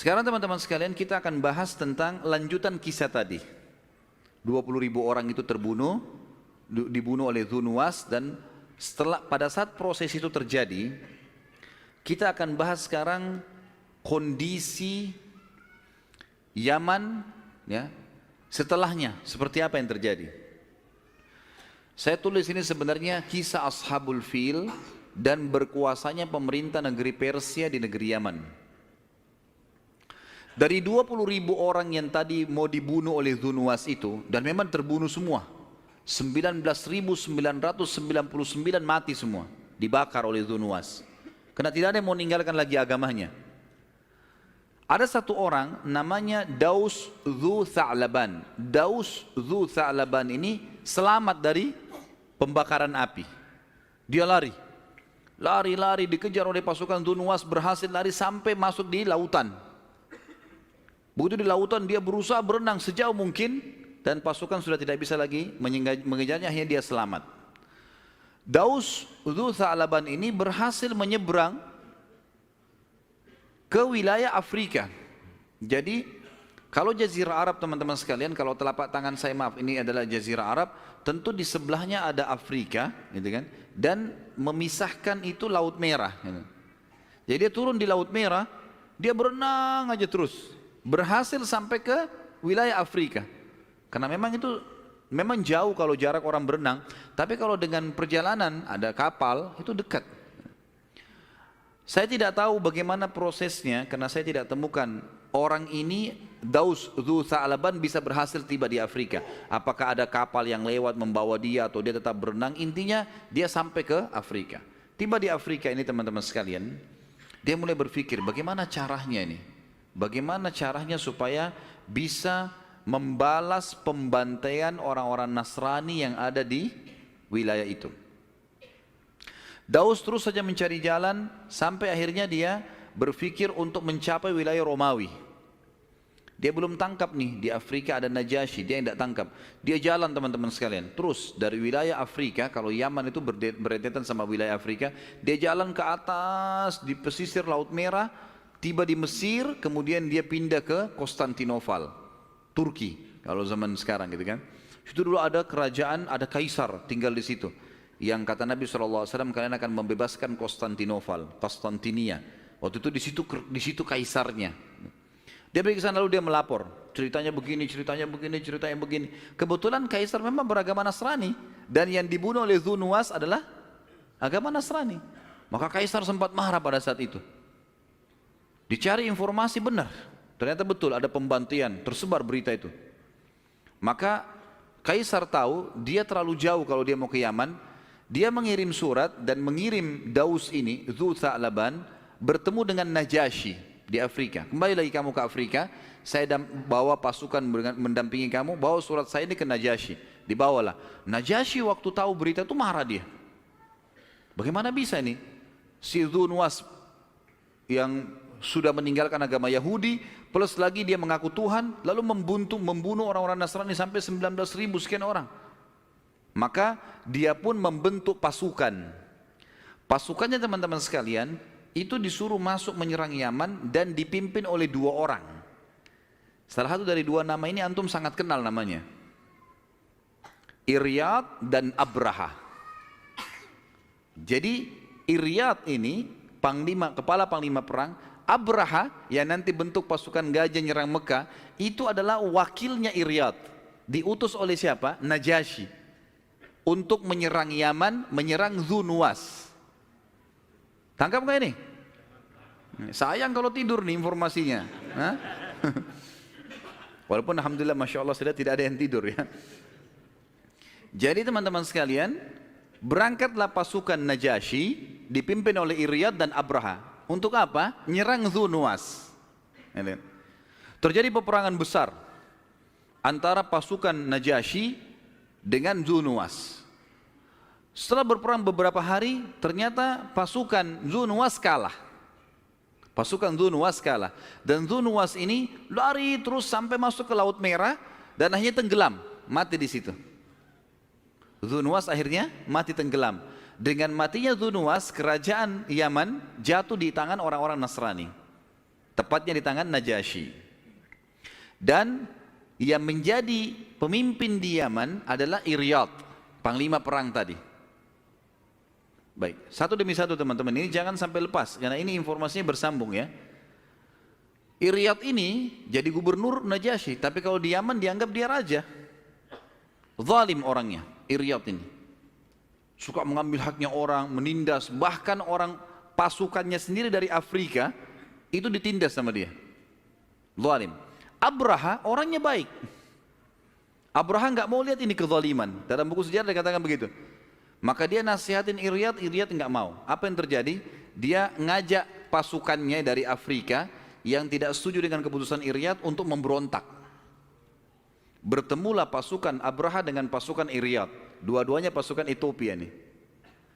Sekarang teman-teman sekalian kita akan bahas tentang lanjutan kisah tadi. 20.000 orang itu terbunuh, dibunuh oleh Dzunwas, dan pada saat proses itu terjadi, kita akan bahas sekarang kondisi Yaman ya, setelahnya seperti apa yang terjadi. Saya tulis ini sebenarnya kisah Ashabul Fil dan berkuasanya pemerintah negeri Persia di negeri Yaman. Dari 20.000 orang yang tadi mau dibunuh oleh Dzunwas itu, dan memang terbunuh semua, 19.999 mati semua, dibakar oleh Dzunwas. Karena tidak ada yang mau meninggalkan lagi agamanya. Ada satu orang namanya Daus Dzu Tha'laban. Daus Dzu Tha'laban ini selamat dari pembakaran api. Dia lari dikejar oleh pasukan Dzunwas, berhasil lari sampai masuk di lautan. Begitu di lautan dia berusaha berenang sejauh mungkin dan pasukan sudah tidak bisa lagi mengejarnya, akhirnya dia selamat. Daus Dzu Tha'laban ini berhasil menyeberang ke wilayah Afrika. Jadi kalau Jazirah Arab teman-teman sekalian, kalau telapak tangan saya maaf ini adalah Jazirah Arab, tentu di sebelahnya ada Afrika, gitu kan? Dan memisahkan itu Laut Merah. Gitu. Jadi dia turun di Laut Merah, dia berenang aja terus, berhasil sampai ke wilayah Afrika. Karena memang itu memang jauh kalau jarak orang berenang, tapi kalau dengan perjalanan ada kapal itu dekat. Saya tidak tahu bagaimana prosesnya karena saya tidak temukan orang ini Daus Dzu Tha'laban bisa berhasil tiba di Afrika. Apakah ada kapal yang lewat membawa dia atau dia tetap berenang? Intinya dia sampai ke Afrika. Tiba di Afrika ini teman-teman sekalian, dia mulai berpikir bagaimana caranya ini? Bagaimana caranya supaya bisa membalas pembantaian orang-orang Nasrani yang ada di wilayah itu. Daus terus saja mencari jalan sampai akhirnya dia berpikir untuk mencapai wilayah Romawi. Dia belum tangkap nih, di Afrika ada Najasyi, dia tidak tangkap. Dia jalan teman-teman sekalian, terus dari wilayah Afrika, kalau Yaman itu berdekatan sama wilayah Afrika, dia jalan ke atas di pesisir Laut Merah, tiba di Mesir, kemudian dia pindah ke Konstantinopel, Turki, kalau zaman sekarang gitu kan. Itu dulu ada kerajaan, ada kaisar tinggal di situ. Yang kata Nabi SAW, kalian akan membebaskan Konstantinopel, Konstantinia. Waktu itu di situ kaisarnya. Dia pergi ke sana lalu dia melapor, ceritanya begini, ceritanya begini, ceritanya begini. Kebetulan kaisar memang beragama Nasrani dan yang dibunuh oleh Dzunwas adalah agama Nasrani. Maka kaisar sempat marah pada saat itu. Dicari informasi benar, ternyata betul ada pembantaian, tersebar berita itu. Maka kaisar tahu dia terlalu jauh kalau dia mau ke Yaman. Dia mengirim surat dan mengirim Daus ini, Dzu Tha'laban, bertemu dengan Najasyi di Afrika. Kembali lagi kamu ke Afrika, saya bawa pasukan mendampingi kamu, bawa surat saya ini ke Najasyi. Dibawalah. Najasyi waktu tahu berita itu marah dia. Bagaimana bisa ini? Si Dzunwas yang sudah meninggalkan agama Yahudi, plus lagi dia mengaku Tuhan, lalu membunuh orang-orang Nasrani sampai 19.000 sekian orang. Maka dia pun membentuk pasukan. Pasukannya teman-teman sekalian, itu disuruh masuk menyerang Yaman dan dipimpin oleh 2 orang. Salah satu dari 2 nama ini antum sangat kenal namanya. Iryad dan Abraha. Jadi Iryad ini kepala panglima perang, Abraha yang nanti bentuk pasukan gajah nyerang Mekah, itu adalah wakilnya Iryad. Diutus oleh siapa? Najasyi. Untuk menyerang Yaman, menyerang Dzunwas. Tangkap nggak ini? Sayang kalau tidur nih informasinya. Walaupun alhamdulillah masya Allah sudah tidak ada yang tidur ya. Jadi teman-teman sekalian, berangkatlah pasukan Najasyi dipimpin oleh Iryad dan Abraha. Untuk apa? Nyerang Dzunwas. Terjadi peperangan besar antara pasukan Najasyi dengan Dzunwas. Setelah berperang beberapa hari, ternyata pasukan Dzunwas kalah. Dan Dzunwas ini lari terus sampai masuk ke Laut Merah dan akhirnya tenggelam, mati di situ. Dzunwas akhirnya mati tenggelam. Dengan matinya Dzunwas, kerajaan Yaman jatuh di tangan orang-orang Nasrani. tepatnya di tangan Najasyi. Dan yang menjadi pemimpin di Yaman adalah Iryad, panglima perang tadi. Baik, satu demi satu teman-teman, ini jangan sampai lepas karena ini informasinya bersambung ya. Iryad ini jadi gubernur Najasyi, tapi kalau di Yaman dianggap dia raja. Zalim orangnya, Iryad ini. Suka mengambil haknya orang, menindas, bahkan orang pasukannya sendiri dari Afrika itu ditindas sama dia. Zalim. Abraha orangnya baik. Abraha nggak mau lihat ini kezaliman. Dalam buku sejarah dikatakan begitu. Maka dia nasihatin Iryad, Iryad nggak mau. Apa yang terjadi? Dia ngajak pasukannya dari Afrika yang tidak setuju dengan keputusan Iryad untuk memberontak. Bertemulah pasukan Abraha dengan pasukan Iryad. Dua-duanya pasukan Ethiopia nih.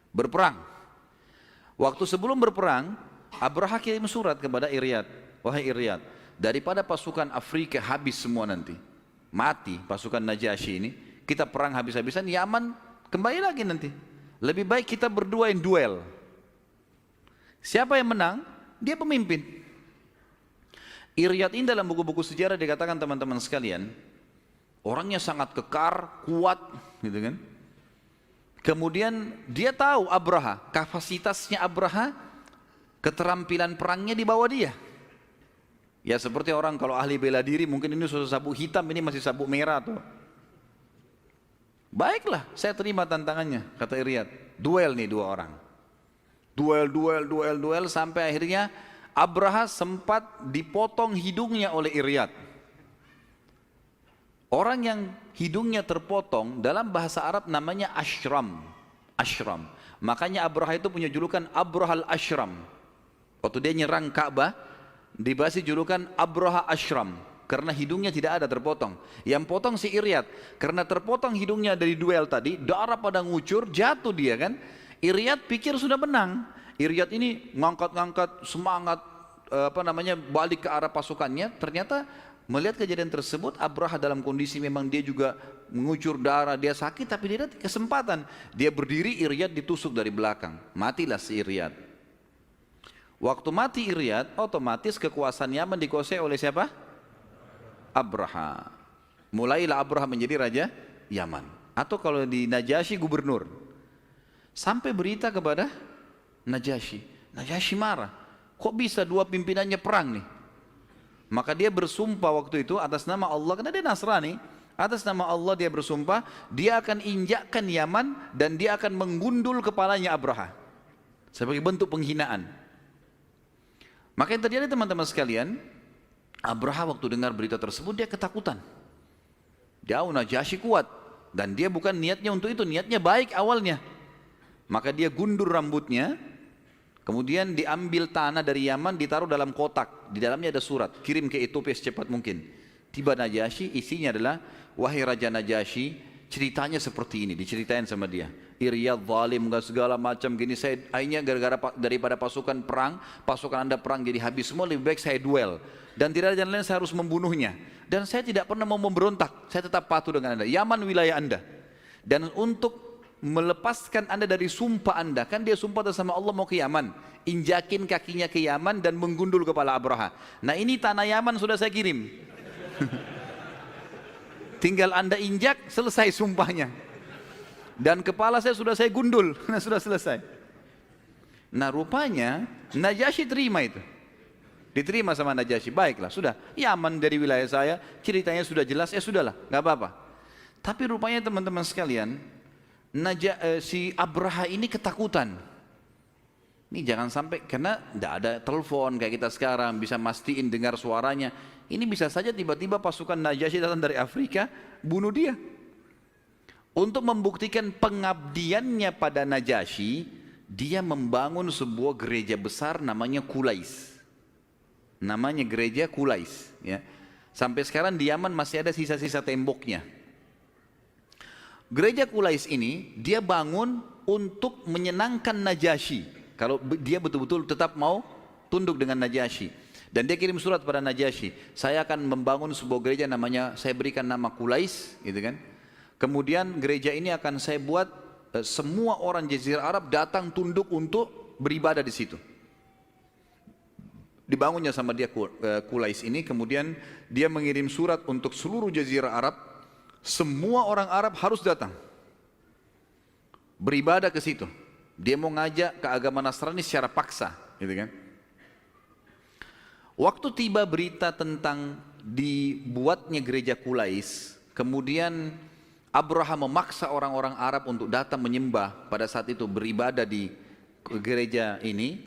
Berperang. Waktu sebelum berperang, Abraha kirim surat kepada Iryad. Wahai Iryad, daripada pasukan Afrika habis semua nanti, mati pasukan Najasyi ini, kita perang habis-habisan, Yaman kembali lagi nanti. Lebih baik kita berdua yang duel. Siapa yang menang? Dia pemimpin. Iryad ini dalam buku-buku sejarah dikatakan teman-teman sekalian, orangnya sangat kekar, kuat, gitu kan. Kemudian dia tahu Abraha, kapasitasnya Abraha, keterampilan perangnya di bawah dia. Ya seperti orang kalau ahli bela diri, mungkin ini sudah sabuk hitam, ini masih sabuk merah tuh. Baiklah, saya terima tantangannya, kata Iryad. Duel nih dua orang. Duel, sampai akhirnya Abraha sempat dipotong hidungnya oleh Iryad. Orang yang hidungnya terpotong dalam bahasa Arab namanya Ashram. Ashram. Makanya Abraha itu punya julukan Abrahal Ashram. Waktu dia nyerang Ka'bah, diberi julukan Abraha Ashram. Karena hidungnya tidak ada terpotong. Yang potong si Iryad. Karena terpotong hidungnya dari duel tadi, darah pada ngucur, jatuh dia kan. Iryad pikir sudah menang. Iryad ini ngangkat-ngangkat semangat, balik ke arah pasukannya. Ternyata melihat kejadian tersebut, Abraha dalam kondisi memang dia juga mengucur darah, dia sakit, tapi dia ada kesempatan. Dia berdiri, Iryad ditusuk dari belakang. Matilah si Iryad. Waktu mati Iryad, otomatis kekuasaan Yaman dikuasai oleh siapa? Abraha. Mulailah Abraha menjadi raja Yaman. Atau kalau di Najasyi gubernur. Sampai berita kepada Najasyi. Najasyi marah. Kok bisa dua pimpinannya perang nih? Maka dia bersumpah waktu itu atas nama Allah, karena dia Nasrani, atas nama Allah dia bersumpah, dia akan injakkan Yaman dan dia akan menggundul kepalanya Abraha sebagai bentuk penghinaan. Maka yang terjadi teman-teman sekalian, Abraha waktu dengar berita tersebut dia ketakutan. Dia Najasyi kuat dan dia bukan niatnya untuk itu, niatnya baik awalnya. Maka dia gundur rambutnya. Kemudian diambil tanah dari Yaman, ditaruh dalam kotak. Di dalamnya ada surat, kirim ke Ethiopia secepat mungkin. Tiba Najasyi, isinya adalah, wahai Raja Najasyi, ceritanya seperti ini, diceritain sama dia. Iryad zalim, segala macam gini, saya akhirnya gara-gara daripada pasukan perang, pasukan anda perang jadi habis semua, lebih baik saya duel. Dan tidak ada jalan lain, saya harus membunuhnya. Dan saya tidak pernah mau memberontak, saya tetap patuh dengan anda. Yaman wilayah anda. Dan untuk melepaskan anda dari sumpah anda, kan dia sumpah sama Allah mau ke Yaman, injakin kakinya ke Yaman dan menggundul kepala Abraha. Nah ini tanah Yaman sudah saya kirim. Tinggal anda injak, selesai sumpahnya. Dan kepala saya sudah saya gundul, sudah selesai. Nah rupanya Najasyi terima itu. Diterima sama Najasyi, baiklah sudah, Yaman dari wilayah saya, ceritanya sudah jelas, ya sudahlah, nggak apa-apa. Tapi rupanya teman-teman sekalian, si Abraha ini ketakutan. Ini jangan sampai, karena tidak ada telepon kayak kita sekarang bisa mastiin dengar suaranya. Ini bisa saja tiba-tiba pasukan Najasyi datang dari Afrika bunuh dia. Untuk membuktikan pengabdiannya pada Najasyi, dia membangun sebuah gereja besar namanya Qulais. Namanya gereja Qulais ya. Sampai sekarang di Yaman masih ada sisa-sisa temboknya. Gereja Qulais ini dia bangun untuk menyenangkan Najasyi. Kalau dia betul-betul tetap mau tunduk dengan Najasyi. Dan dia kirim surat pada Najasyi, saya akan membangun sebuah gereja namanya, saya berikan nama Qulais, gitu kan. Kemudian gereja ini akan saya buat semua orang Jazirah Arab datang tunduk untuk beribadah di situ. Dibangunnya sama dia Qulais ini, kemudian dia mengirim surat untuk seluruh jazirah Arab. Semua orang Arab harus datang beribadah ke situ. Dia mau ngajak ke agama Nasrani secara paksa, gitu kan. Waktu tiba berita tentang dibuatnya gereja Qulais, kemudian Abraham memaksa orang-orang Arab untuk datang menyembah pada saat itu, beribadah di gereja ini,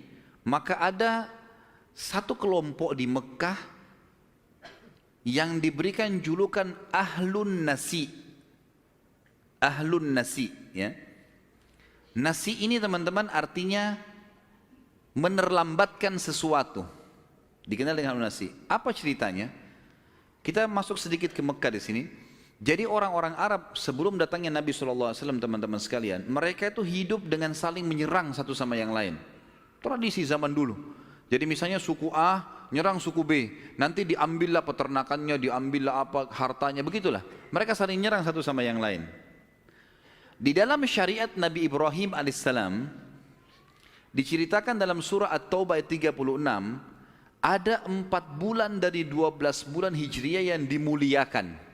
maka ada satu kelompok di Mekah yang diberikan julukan Ahlun Nasi. Ahlun Nasi, ya. Nasi ini teman-teman artinya menerlambatkan sesuatu. Dikenal dengan Ahlun Nasi. Apa ceritanya? Kita masuk sedikit ke Mekah di sini. Jadi orang-orang Arab sebelum datangnya Nabi SAW, teman-teman sekalian, mereka itu hidup dengan saling menyerang satu sama yang lain. Tradisi zaman dulu. Jadi misalnya suku A nyerang suku B, nanti diambillah peternakannya, diambillah apa hartanya, begitulah. Mereka saling nyerang satu sama yang lain. Di dalam syariat Nabi Ibrahim alaihissalam diceritakan dalam surah At-Taubah ayat 36, ada 4 bulan dari 12 bulan Hijriyah yang dimuliakan.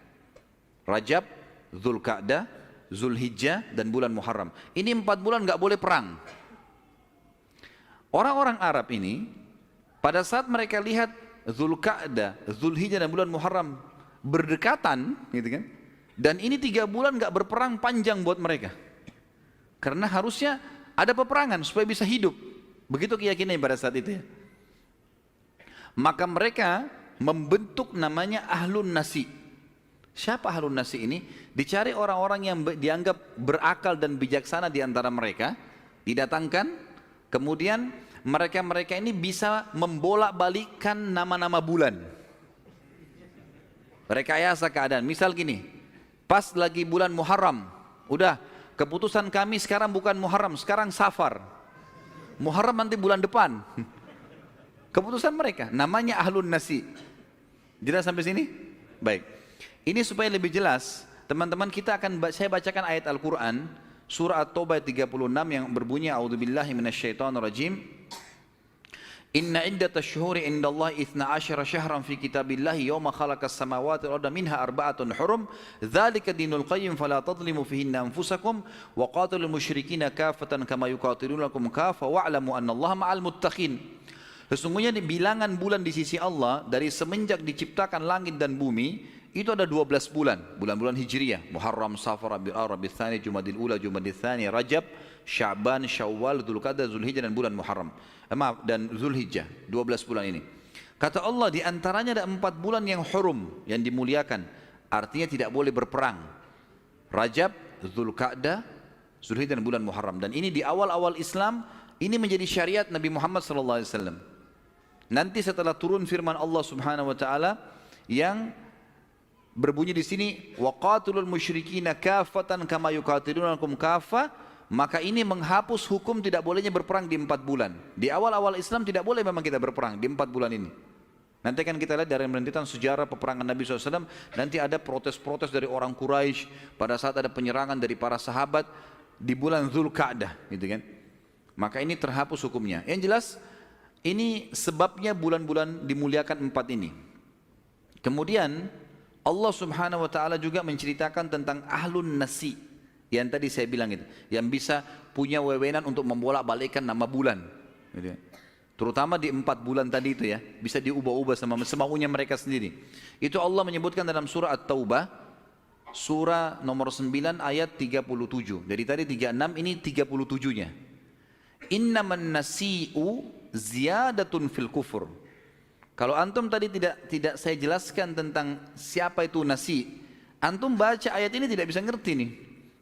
Rajab, Dzulqa'dah, Zulhijjah, dan bulan Muharram. Ini 4 bulan nggak boleh perang. Orang-orang Arab ini pada saat mereka lihat Dzulqa'dah, Zulhijjah dan bulan Muharram berdekatan, gitu kan? Dan ini 3 bulan nggak berperang panjang buat mereka. Karena harusnya ada peperangan supaya bisa hidup. Begitu keyakinannya pada saat itu ya. Maka mereka membentuk namanya Ahlun Nasi. Siapa Ahlun Nasi ini? Dicari orang-orang yang dianggap berakal dan bijaksana di antara mereka, didatangkan, kemudian mereka-mereka ini bisa membolak-balikkan nama-nama bulan. Rekayasa keadaan. Misal gini, pas lagi bulan Muharram, udah keputusan kami sekarang bukan Muharram, sekarang Safar. Muharram nanti bulan depan. Keputusan mereka, namanya Ahlun Nasi. Jelas sampai sini? Baik. Ini supaya lebih jelas, teman-teman kita saya bacakan ayat Al-Quran, surah At-Taubah 36 yang berbunyi, A'udzubillahi minasyaitonirrajim. Inna iddatasy syuhuri indallahi 12 syahran fi kitabillahi yawma khalaqas samawati wal arda minha arba'atun hurum dzalika dinul qayyim fala tadhlimu fihinna anfusakum wa qatilul musyrikina kafatan kama yuqatilunakum kafa wa'lamu annallaha ma'al muttaqin. Sesungguhnya di bilangan bulan di sisi Allah dari semenjak diciptakan langit dan bumi itu ada 12 bulan, bulan-bulan Hijriyah, Muharram, Safar, Rabiul Awwal, Rabiul Tsani, Jumadil Ula, Jumadil Tsani, Rajab, Sya'ban, Syawal, Dzulqa'dah, Zulhijjah dan bulan Muharram. Dan Zulhijjah, 12 bulan ini. Kata Allah di antaranya ada 4 bulan yang hurum, yang dimuliakan. Artinya tidak boleh berperang. Rajab, Dzulqa'dah, Zulhijjah dan bulan Muharram. Dan ini di awal-awal Islam, ini menjadi syariat Nabi Muhammad SAW. Nanti setelah turun firman Allah Subhanahu wa taala yang berbunyi di sini, waqatilul musyrikina kafatan kama yuqatilunakum kafa, maka ini menghapus hukum tidak bolehnya berperang di 4 bulan. Di awal-awal Islam tidak boleh memang kita berperang di 4 bulan ini. Nanti kan kita lihat dari rentetan sejarah peperangan Nabi SAW, nanti ada protes-protes dari orang Quraisy pada saat ada penyerangan dari para sahabat di bulan Dzulqa'dah, gitu kan. Maka ini terhapus hukumnya. Yang jelas ini sebabnya bulan-bulan dimuliakan 4 ini. Kemudian Allah Subhanahu wa taala juga menceritakan tentang Ahlun Nasi yang tadi saya bilang itu, yang bisa punya wewenang untuk membolak-balikkan nama bulan. Gitu. Terutama di 4 bulan tadi itu ya, bisa diubah-ubah sama semaunya mereka sendiri. Itu Allah menyebutkan dalam surah At-Taubah, surah nomor 9 ayat 37. Dari tadi 36, ini 37-nya. Innaman nasi'u ziyadatun fil kufur. Kalau antum tadi tidak saya jelaskan tentang siapa itu nasi, antum baca ayat ini tidak bisa ngerti nih.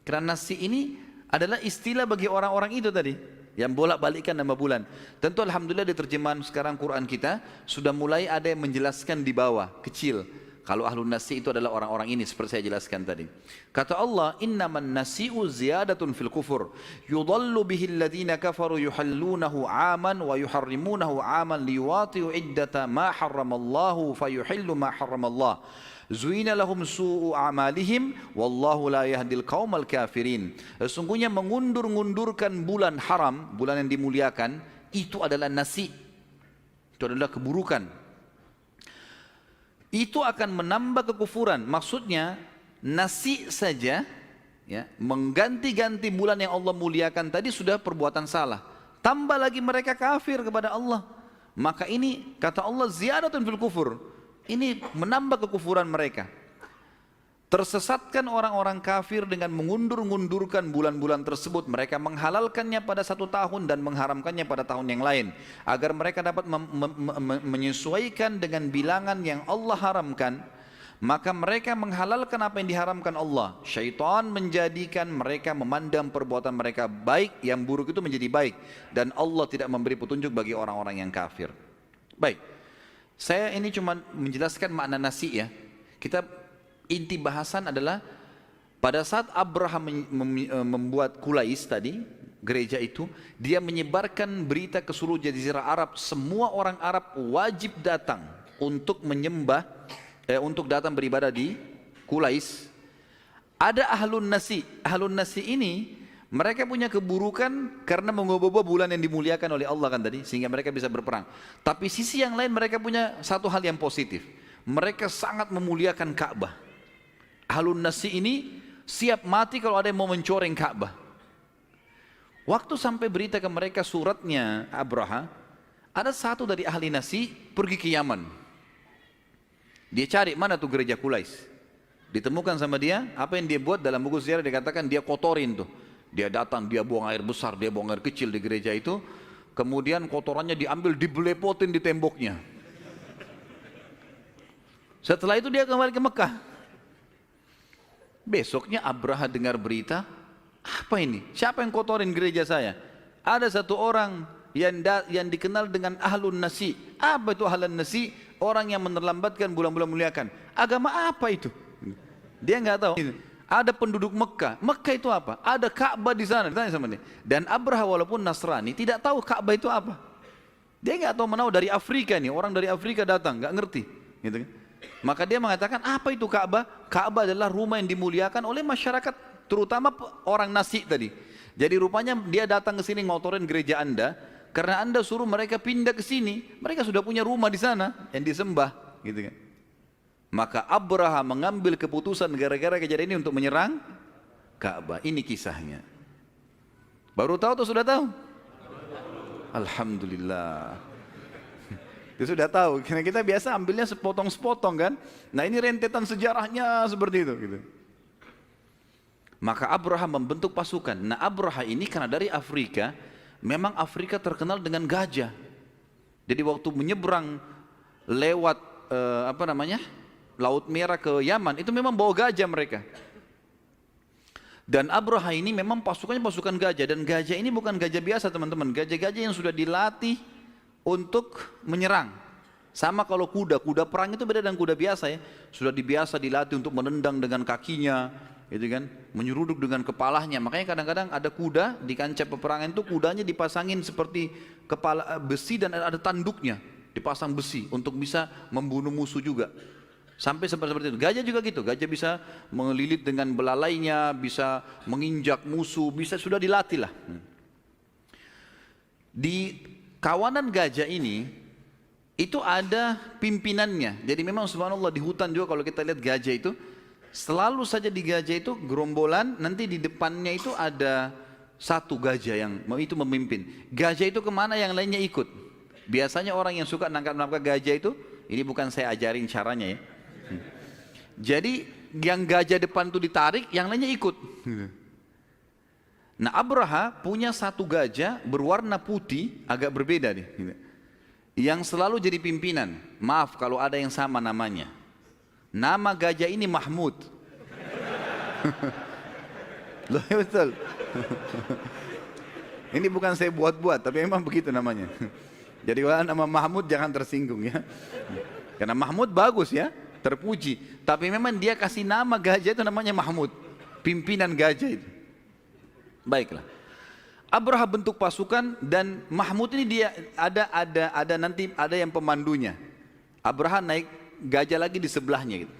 Karena nasi ini adalah istilah bagi orang-orang itu tadi yang bolak-balikkan nama bulan. Tentu alhamdulillah di terjemahan sekarang Quran kita sudah mulai ada yang menjelaskan di bawah kecil. Kalau Ahlun Nasi itu adalah orang-orang ini seperti saya jelaskan tadi. Kata Allah, innaman nasi'u ziyadatun fil kufur yudallu bihi alladhina kafaru yuhallunahu aman wa yuharrimunahu aman liwati'u iddata ma harramallahu fayuhillu ma harramallah. Zuina lahum su'u amalihim wallahu la yahdil qaumal kafirin. Sesungguhnya mengundur-ngundurkan bulan haram, bulan yang dimuliakan, itu adalah nasi. Itu adalah keburukan. Itu akan menambah kekufuran. Maksudnya nasi saja, ya, mengganti-ganti bulan yang Allah muliakan tadi sudah perbuatan salah. Tambah lagi mereka kafir kepada Allah. Maka ini kata Allah ziyadatun fil kufur. Ini menambah kekufuran mereka. Tersesatkan orang-orang kafir dengan mengundur-undurkan bulan-bulan tersebut. Mereka menghalalkannya pada 1 tahun dan mengharamkannya pada tahun yang lain. Agar mereka dapat menyesuaikan dengan bilangan yang Allah haramkan. Maka mereka menghalalkan apa yang diharamkan Allah. Syaitan menjadikan mereka memandang perbuatan mereka baik, yang buruk itu menjadi baik. Dan Allah tidak memberi petunjuk bagi orang-orang yang kafir. Baik, saya ini cuma menjelaskan makna nasi ya. Inti bahasan adalah pada saat Abraham membuat Qulais tadi, gereja itu, dia menyebarkan berita ke seluruh jazirah Arab. Semua orang Arab wajib datang untuk menyembah, untuk datang beribadah di Qulais. Ada ahlun nasi. Ahlun nasi ini mereka punya keburukan karena mengubah bulan yang dimuliakan oleh Allah kan tadi, sehingga mereka bisa berperang. Tapi sisi yang lain mereka punya satu hal yang positif. Mereka sangat memuliakan Ka'bah. Ahlun nasi ini siap mati kalau ada yang mau mencoreng Ka'bah. Waktu sampai berita ke mereka suratnya Abraha, ada satu dari ahli nasi pergi ke Yaman. Dia cari mana tuh gereja Qulais. Ditemukan sama dia, apa yang dia buat dalam buku sejarah dikatakan dia kotorin tuh. Dia datang, dia buang air besar, dia buang air kecil di gereja itu. Kemudian kotorannya diambil, dibelepotin di temboknya. Setelah itu dia kembali ke Mekah. Besoknya Abraha dengar berita, apa ini? Siapa yang kotorin gereja saya? Ada satu orang yang dikenal dengan ahlun nasi. Apa itu ahlun nasi? Orang yang menerlambatkan bulan-bulan muliakan. Agama apa itu? Dia nggak tahu. Ada penduduk Mekah. Mekah itu apa? Ada Ka'bah di sana. Ditanya sama dia. Dan Abraha walaupun Nasrani tidak tahu Ka'bah itu apa. Dia nggak tahu menahu dari Afrika nih. Orang dari Afrika datang, nggak ngerti. Gitu kan? Maka dia mengatakan apa itu Ka'bah? Ka'bah adalah rumah yang dimuliakan oleh masyarakat, terutama orang nasi tadi. Jadi rupanya dia datang ke sini ngotorin gereja Anda karena Anda suruh mereka pindah ke sini. Mereka sudah punya rumah di sana yang disembah, gitu kan. Maka Abraha mengambil keputusan gara-gara kejadian ini untuk menyerang Ka'bah. Ini kisahnya. Baru tahu atau sudah tahu? Alhamdulillah. Dia sudah tahu, karena kita biasa ambilnya sepotong-sepotong kan. Nah ini rentetan sejarahnya seperti itu. Gitu. Maka Abraham membentuk pasukan. Nah Abraha ini karena dari Afrika, memang Afrika terkenal dengan gajah. Jadi waktu menyeberang lewat Laut Merah ke Yaman, itu memang bawa gajah mereka. Dan Abraha ini memang pasukannya pasukan gajah. Dan gajah ini bukan gajah biasa teman-teman. Gajah-gajah yang sudah dilatih untuk menyerang. Sama kalau kuda perang itu beda dengan kuda biasa ya. Sudah dibiasa dilatih untuk menendang dengan kakinya, gitu kan, menyeruduk dengan kepalanya. Makanya kadang-kadang ada kuda di kancah peperangan itu kudanya dipasangin seperti kepala besi dan ada tanduknya, dipasang besi untuk bisa membunuh musuh juga. Sampai seperti itu. Gajah juga gitu. Gajah bisa melilit dengan belalainya, bisa menginjak musuh, bisa sudah dilatih lah. Di kawanan gajah ini itu ada pimpinannya. Jadi memang subhanallah di hutan juga kalau kita lihat gajah itu selalu saja di gajah itu gerombolan, nanti di depannya itu ada satu gajah yang itu memimpin. Gajah itu kemana yang lainnya ikut. Biasanya orang yang suka nangkap gajah itu, ini bukan saya ajarin caranya ya. Jadi yang gajah depan itu ditarik, yang lainnya ikut. Nah Abraha punya satu gajah berwarna putih, agak berbeda nih, yang selalu jadi pimpinan. Maaf kalau ada yang sama namanya. Nama gajah ini Mahmud. Loh betul. Ini bukan saya buat-buat, tapi memang begitu namanya. Jadi kalau nama Mahmud jangan tersinggung ya. Karena Mahmud bagus ya, terpuji. Tapi memang dia kasih nama gajah itu namanya Mahmud, pimpinan gajah itu. Baiklah. Abraha bentuk pasukan dan Mahmud ini dia ada nanti ada yang pemandunya. Abraha naik gajah lagi di sebelahnya gitu.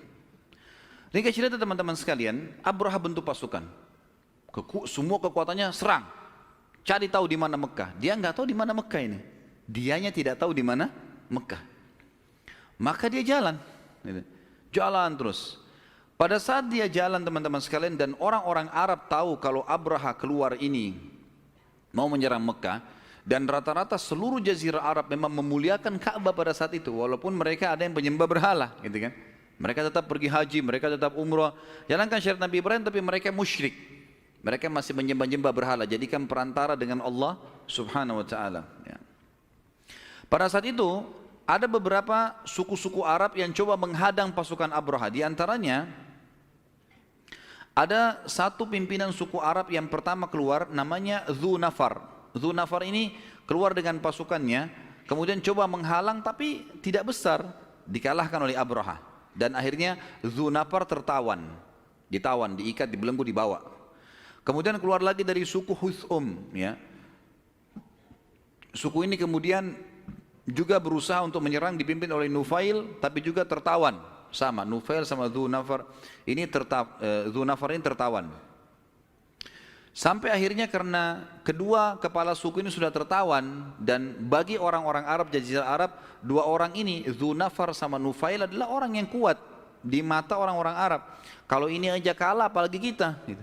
Ini cerita teman-teman sekalian, Abraha bentuk pasukan. Semua kekuatannya serang. Cari tahu di mana Mekah. Dia nggak tahu di mana Mekah ini. Dianya tidak tahu di mana Mekah. Maka dia jalan, gitu. Jalan terus. Pada saat dia jalan teman-teman sekalian dan orang-orang Arab tahu kalau Abraha keluar ini mau menyerang Mekah, dan rata-rata seluruh jazirah Arab memang memuliakan Ka'bah pada saat itu, walaupun mereka ada yang penyembah berhala, gitu kan. Mereka tetap pergi haji, mereka tetap umrah, jalankan syariat Nabi Ibrahim, tapi mereka musyrik. Mereka masih menyembah-nyembah berhala, jadikan perantara dengan Allah Subhanahu wa taala, ya. Pada saat itu ada beberapa suku-suku Arab yang coba menghadang pasukan Abraha. Di antaranya ada satu pimpinan suku Arab yang pertama keluar, namanya Dhu Nafar. Dhu Nafar ini keluar dengan pasukannya, kemudian coba menghalang tapi tidak besar, dikalahkan oleh Abraha. Dan akhirnya Dhu Nafar tertawan, ditawan, diikat, dibelenggu, dibawa. Kemudian keluar lagi dari suku Huthum, ya. Suku ini kemudian juga berusaha untuk menyerang, dipimpin oleh Nufail, tapi juga tertawan. Sama, Nufail sama Dhu Nafar ini tertawan. Sampai akhirnya karena kedua kepala suku ini sudah tertawan, dan bagi orang-orang Arab, Jazirah Arab, dua orang ini, Dhu Nafar sama Nufail adalah orang yang kuat di mata orang-orang Arab. Kalau ini aja kalah, apalagi kita, gitu.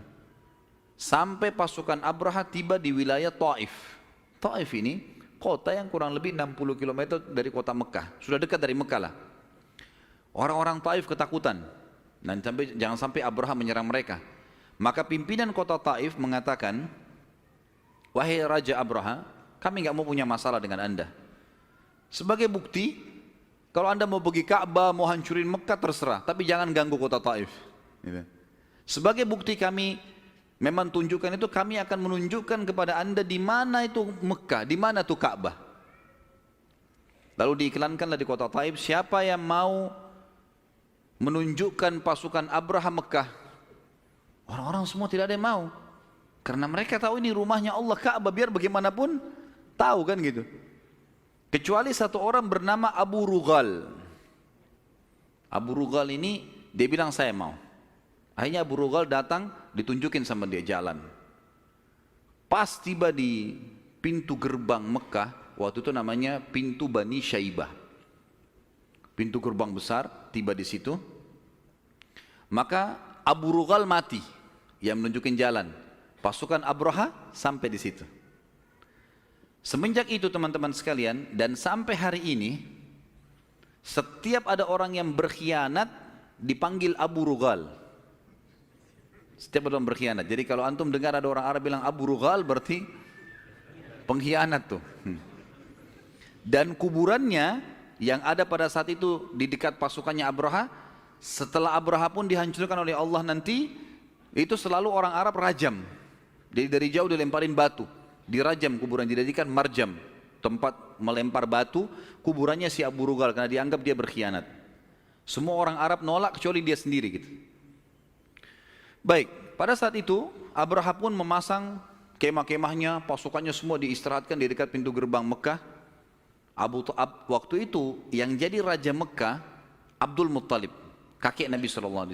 Sampai pasukan Abraha tiba di wilayah Taif. Taif ini kota yang kurang lebih 60 km dari kota Mekah. Sudah dekat dari Mekah lah. Orang-orang Taif ketakutan. Dan jangan sampai Abraha menyerang mereka. Maka pimpinan kota Taif mengatakan, wahai Raja Abraha, kami nggak mau punya masalah dengan anda. Sebagai bukti, kalau anda mau pergi Ka'bah, mau hancurin Mekah, terserah. Tapi jangan ganggu kota Taif. Sebagai bukti kami memang tunjukkan itu, kami akan menunjukkan kepada anda di mana itu Mekah, di mana itu Ka'bah. Lalu diiklankanlah di kota Taif, siapa yang mau menunjukkan pasukan Abraha Mekah. Orang-orang semua tidak ada yang mau, karena mereka tahu ini rumahnya Allah, Ka'bah, biar bagaimanapun tahu kan gitu. Kecuali satu orang bernama Abu Rughal. Abu Rughal ini dia bilang saya mau. Akhirnya Abu Rughal datang, ditunjukin sama dia jalan. Pas tiba di pintu gerbang Mekah, waktu itu namanya pintu Bani Syaibah. Pintu gerbang besar, tiba di situ. Maka Abu Rughal mati, yang menunjukin jalan. Pasukan Abraha sampai di situ. Semenjak itu teman-teman sekalian, dan sampai hari ini, setiap ada orang yang berkhianat dipanggil Abu Rughal. Setiap orang berkhianat. Jadi kalau antum dengar ada orang Arab bilang Abu Rughal, berarti pengkhianat tuh. Dan kuburannya yang ada pada saat itu di dekat pasukannya Abraha, setelah Abraha pun dihancurkan oleh Allah nanti, itu selalu orang Arab rajam. Jadi dari jauh dilemparin batu, dirajam kuburan, dijadikan marjam, tempat melempar batu, kuburannya si Abu Rughal, karena dianggap dia berkhianat. Semua orang Arab nolak kecuali dia sendiri gitu. Baik, pada saat itu Abraha pun memasang kemah-kemahnya, pasukannya semua diistirahatkan di dekat pintu gerbang Mekah. Waktu itu yang jadi Raja Mekah Abdul Muttalib, kakek Nabi SAW.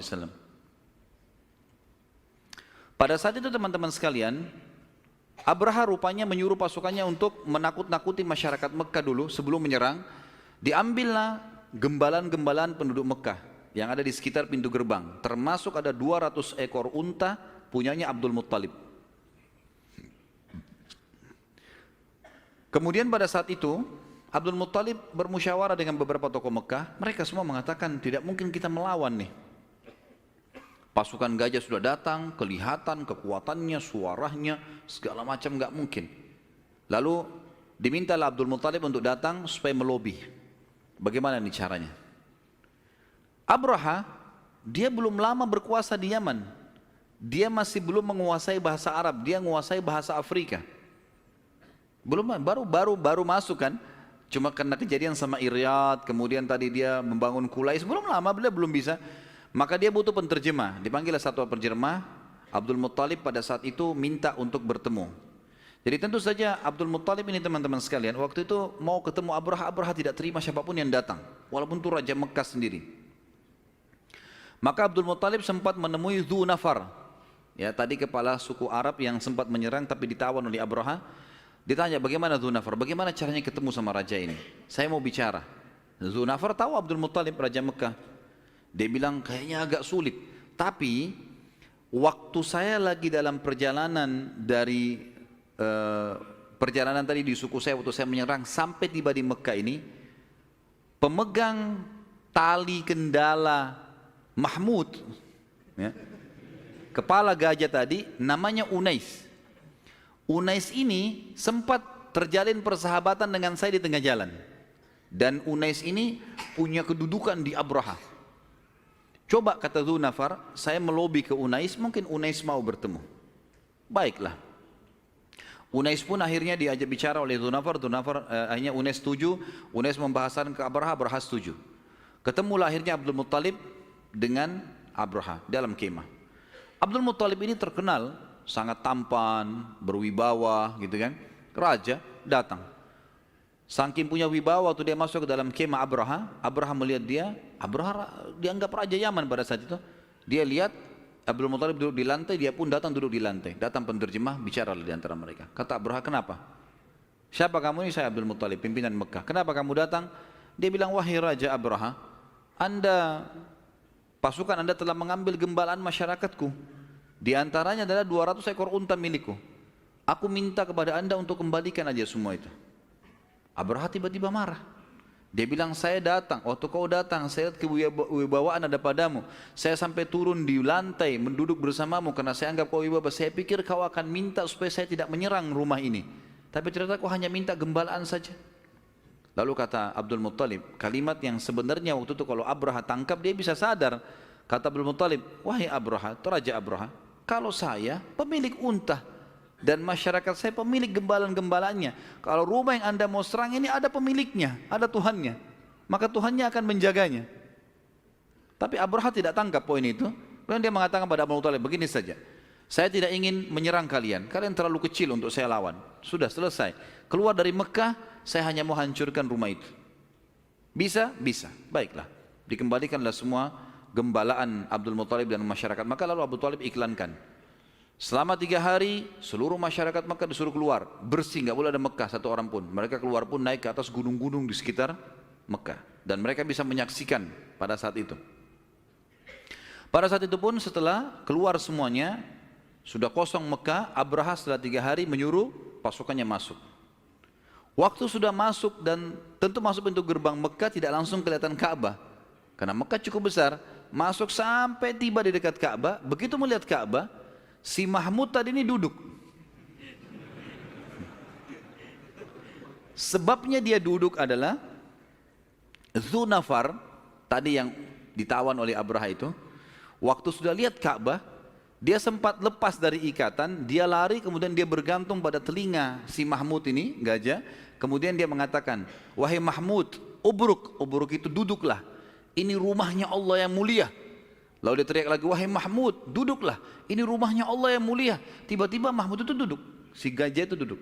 Pada saat itu teman-teman sekalian, Abraha rupanya menyuruh pasukannya untuk menakut-nakuti masyarakat Mekah dulu sebelum menyerang. Diambillah gembalan-gembalan penduduk Mekah yang ada di sekitar pintu gerbang, termasuk ada 200 ekor unta punyanya Abdul Muttalib. Kemudian pada saat itu Abdul Muttalib bermusyawarah dengan beberapa tokoh Mekah. Mereka semua mengatakan tidak mungkin kita melawan nih. Pasukan gajah sudah datang, kelihatan kekuatannya, suaranya, segala macam, nggak mungkin. Lalu dimintalah Abdul Muttalib untuk datang supaya melobi. Bagaimana nih caranya? Abraha, dia belum lama berkuasa di Yaman. Dia masih belum menguasai bahasa Arab, dia menguasai bahasa Afrika. Baru masuk kan? Cuma karena kejadian sama Iryad, kemudian tadi dia membangun Kulais, belum lama beliau belum bisa. Maka dia butuh penterjemah. Dipanggillah satu penterjemah. Abdul Muttalib pada saat itu minta untuk bertemu. Jadi tentu saja Abdul Muttalib ini teman-teman sekalian, waktu itu mau ketemu Abraha, Abraha tidak terima siapapun yang datang, walaupun itu Raja Mekah sendiri. Maka Abdul Muttalib sempat menemui Dhu Nafar, ya tadi kepala suku Arab yang sempat menyerang tapi ditawan oleh Abraha. Ditanya bagaimana Dhu Nafar, bagaimana caranya ketemu sama raja ini? Saya mau bicara. Dzunafar tahu Abdul Muttalib Raja Mekah. Dia bilang kayaknya agak sulit. Tapi waktu saya lagi dalam perjalanan dari perjalanan tadi di suku saya waktu saya menyerang sampai tiba di Mekah ini, pemegang tali kendala Mahmud, ya, kepala gajah tadi namanya Unais. Unais ini sempat terjalin persahabatan dengan saya di tengah jalan. Dan Unais ini punya kedudukan di Abraha. Coba kata Dzunafar, saya melobi ke Unais, mungkin Unais mau bertemu. Baiklah. Unais pun akhirnya diajak bicara oleh Dzunafar, akhirnya Unais setuju, Unais membahasakan ke Abraha, Abraha setuju. Ketemulah akhirnya Abdul Muttalib dengan Abraha dalam kemah. Abdul Muttalib ini terkenal sangat tampan, berwibawa gitu kan. Raja datang. Saking punya wibawa waktu dia masuk ke dalam kemah Abraha, Abraha melihat dia, Abraha dianggap raja Yaman pada saat itu. Dia lihat Abdul Muttalib duduk di lantai, dia pun datang duduk di lantai. Datang penerjemah, bicara di antara mereka. Kata Abraha, kenapa? Siapa kamu ini? Saya Abdul Muttalib, pimpinan Mekah. Kenapa kamu datang? Dia bilang, wahai Raja Abraha, pasukan Anda telah mengambil gembalaan masyarakatku. Di antaranya adalah 200 ekor unta milikku. Aku minta kepada Anda untuk kembalikan aja semua itu. Abraha tiba-tiba marah. Dia bilang, saya datang, waktu kau datang, saya lihat kewibawaan ada padamu. Saya sampai turun di lantai, menduduk bersamamu karena saya anggap kau wibawa. Saya pikir kau akan minta supaya saya tidak menyerang rumah ini. Tapi ternyata kau hanya minta gembalaan saja. Lalu kata Abdul Muttalib, kalimat yang sebenarnya waktu itu kalau Abraha tangkap dia bisa sadar. Kata Abdul Muttalib, wahai Abraha, Raja Abraha, kalau saya pemilik unta, dan masyarakat saya pemilik gembalaan-gembalanya. Kalau rumah yang Anda mau serang ini ada pemiliknya, ada Tuhannya, maka Tuhannya akan menjaganya. Tapi Abraha tidak tangkap poin itu. Kemudian dia mengatakan pada Abdul Muttalib, begini saja, saya tidak ingin menyerang kalian, kalian terlalu kecil untuk saya lawan. Sudah selesai, keluar dari Mekah, saya hanya mau hancurkan rumah itu. Bisa? Bisa. Baiklah, dikembalikanlah semua gembalaan Abdul Muttalib dan masyarakat. Maka lalu Abdul Muttalib iklankan, selama 3 hari seluruh masyarakat Mekah disuruh keluar, bersih, nggak boleh ada Mekah satu orang pun. Mereka keluar pun naik ke atas gunung-gunung di sekitar Mekah, dan mereka bisa menyaksikan pada saat itu. Pada saat itu pun setelah keluar semuanya, sudah kosong Mekah, Abraha setelah 3 hari menyuruh pasukannya masuk. Waktu sudah masuk dan tentu masuk pintu gerbang Mekah tidak langsung kelihatan Ka'bah, karena Mekah cukup besar. Masuk sampai tiba di dekat Ka'bah, begitu melihat Ka'bah, si Mahmud tadi ini duduk. Sebabnya dia duduk adalah Dzunafar tadi yang ditawan oleh Abraha itu, waktu sudah lihat Ka'bah, dia sempat lepas dari ikatan, dia lari, kemudian dia bergantung pada telinga si Mahmud ini, gajah. Kemudian dia mengatakan, wahai Mahmud, ubruk, ubruk itu duduklah, ini rumahnya Allah yang mulia. Lalu dia teriak lagi, wahai Mahmud, duduklah, ini rumahnya Allah yang mulia. Tiba-tiba Mahmud itu duduk, si gajah itu duduk.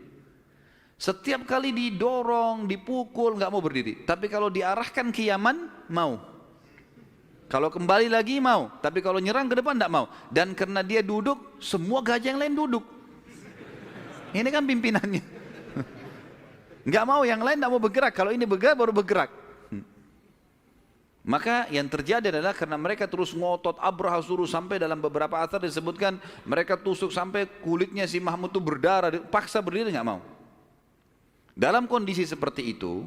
Setiap kali didorong, dipukul, nggak mau berdiri. Tapi kalau diarahkan ke Yaman, mau. Kalau kembali lagi mau, tapi kalau nyerang ke depan nggak mau. Dan karena dia duduk, semua gajah yang lain duduk. Ini kan pimpinannya. Nggak mau, yang lain nggak mau bergerak. Kalau ini bergerak, baru bergerak. Maka yang terjadi adalah karena mereka terus ngotot, Abraha suruh sampai dalam beberapa athar disebutkan mereka tusuk sampai kulitnya si Mahmud itu berdarah, paksa berdiri nggak mau. Dalam kondisi seperti itu,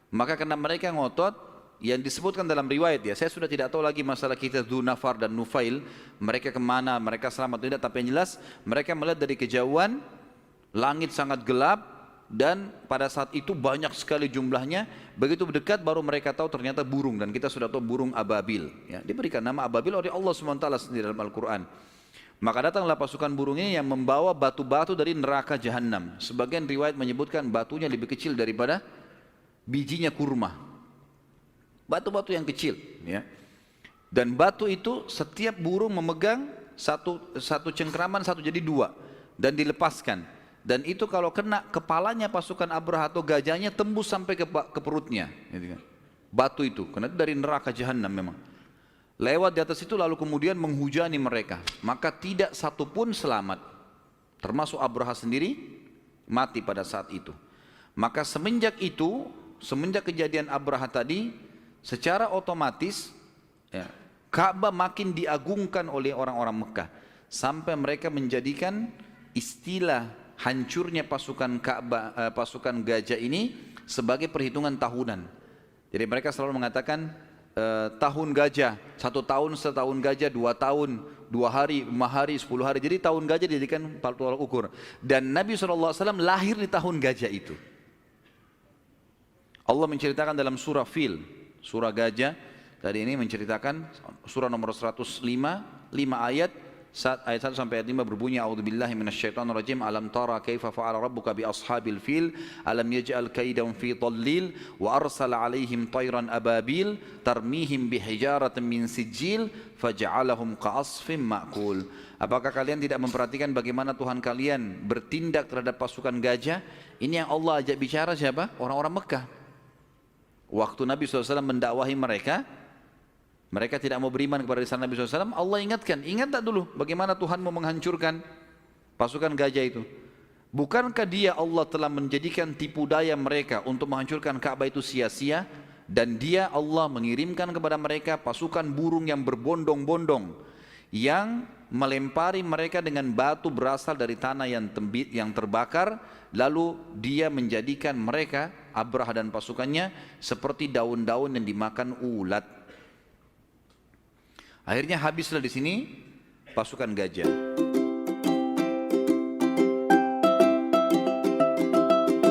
maka karena mereka ngotot, yang disebutkan dalam riwayat ya, saya sudah tidak tahu lagi masalah kita Dzunafar dan Nufail, mereka kemana, mereka selamat atau tidak, tapi yang jelas mereka melihat dari kejauhan, langit sangat gelap, dan pada saat itu banyak sekali jumlahnya. Begitu dekat baru mereka tahu ternyata burung, dan kita sudah tahu burung ababil ya, diberikan nama ababil oleh Allah SWT sendiri dalam Al-Quran. Maka datanglah pasukan burung ini yang membawa batu-batu dari neraka Jahannam. Sebagian riwayat menyebutkan batunya lebih kecil daripada bijinya kurma, batu-batu yang kecil ya. Dan batu itu setiap burung memegang satu cengkraman, satu jadi 2, dan dilepaskan. Dan itu kalau kena kepalanya pasukan Abraha atau gajahnya tembus sampai ke perutnya gitu kan. Batu itu, karena itu dari neraka Jahannam memang. Lewat di atas itu lalu kemudian menghujani mereka. Maka tidak satu pun selamat, termasuk Abraha sendiri mati pada saat itu. Maka semenjak itu, semenjak kejadian Abraha tadi, secara otomatis ya, Ka'bah makin diagungkan oleh orang-orang Mekah sampai mereka menjadikan istilah hancurnya pasukan Ka'bah, pasukan gajah ini sebagai perhitungan tahunan. Jadi mereka selalu mengatakan tahun gajah, 1 tahun setahun gajah, 2 tahun, 2 hari, 5 hari, 10 hari. Jadi tahun gajah dijadikan tolak ukur. Dan Nabi SAW lahir di tahun gajah itu. Allah menceritakan dalam surah Fil, surah gajah. Tadi ini menceritakan surah nomor 105, 5 ayat. Ayat 1 sampai ayat 5 berbunyi, A'udzubillahi minasyaitonirrajim, alam tara kaifa fa'ala rabbuka bi ashabil fil, alam yaj'al kaidahum fi dhallil, wa arsala 'alaihim tayran ababil tarmihim bihijaratin min sijil faj'alahum ka'asfin ma'kul. Apakah kalian tidak memperhatikan bagaimana Tuhan kalian bertindak terhadap pasukan gajah? Ini yang Allah ajak bicara siapa? Orang-orang Mekah. Waktu Nabi SAW mendakwahi mereka, mereka tidak mau beriman kepada risalah Nabi SAW. Allah ingatkan, ingat tak dulu bagaimana Tuhan mau menghancurkan pasukan gajah itu? Bukankah dia Allah telah menjadikan tipu daya mereka untuk menghancurkan Ka'bah itu sia-sia? Dan dia Allah mengirimkan kepada mereka pasukan burung yang berbondong-bondong yang melempari mereka dengan batu berasal dari tanah yang terbakar. Lalu dia menjadikan mereka, Abraha dan pasukannya, seperti daun-daun yang dimakan ulat. Akhirnya habislah di sini pasukan gajah.